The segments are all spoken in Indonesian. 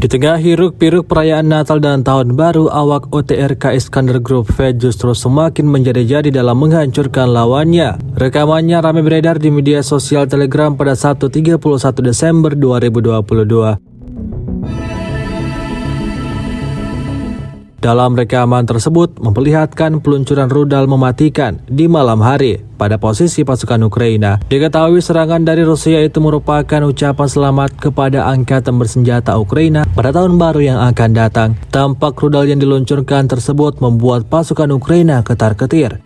Di tengah hiruk-pikuk perayaan Natal dan Tahun Baru, awak OTRK Iskandar Group V justru semakin menjadi-jadi dalam menghancurkan lawannya. Rekamannya ramai beredar di media sosial Telegram pada Sabtu 31 Desember 2022. Dalam rekaman tersebut memperlihatkan peluncuran rudal mematikan di malam hari pada posisi pasukan Ukraina. Diketahui serangan dari Rusia itu merupakan ucapan selamat kepada angkatan bersenjata Ukraina pada tahun baru yang akan datang. Tampak rudal yang diluncurkan tersebut membuat pasukan Ukraina ketar-ketir.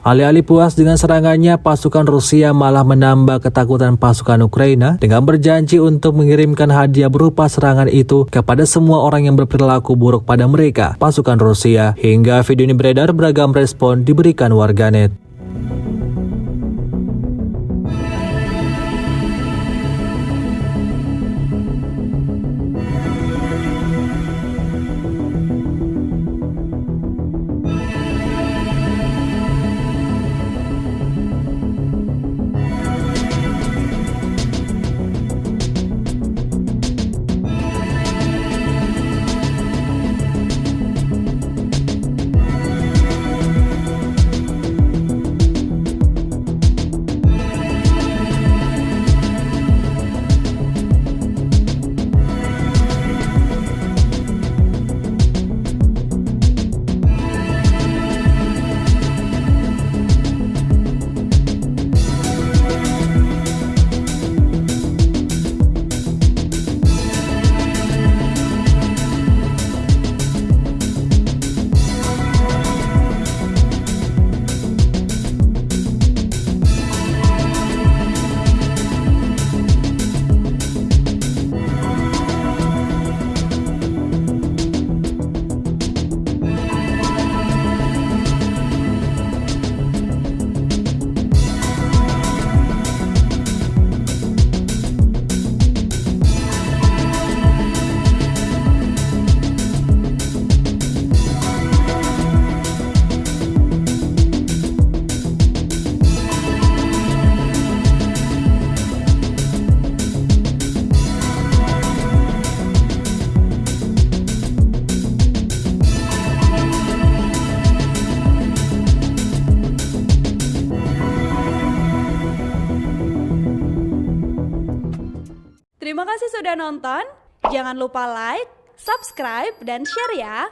Alih-alih puas dengan serangannya, pasukan Rusia malah menambah ketakutan pasukan Ukraina dengan berjanji untuk mengirimkan hadiah berupa serangan itu kepada semua orang yang berperilaku buruk pada mereka, pasukan Rusia. Hingga video ini beredar, beragam respon diberikan warganet. Terima kasih sudah nonton. Jangan lupa like, subscribe, dan share ya.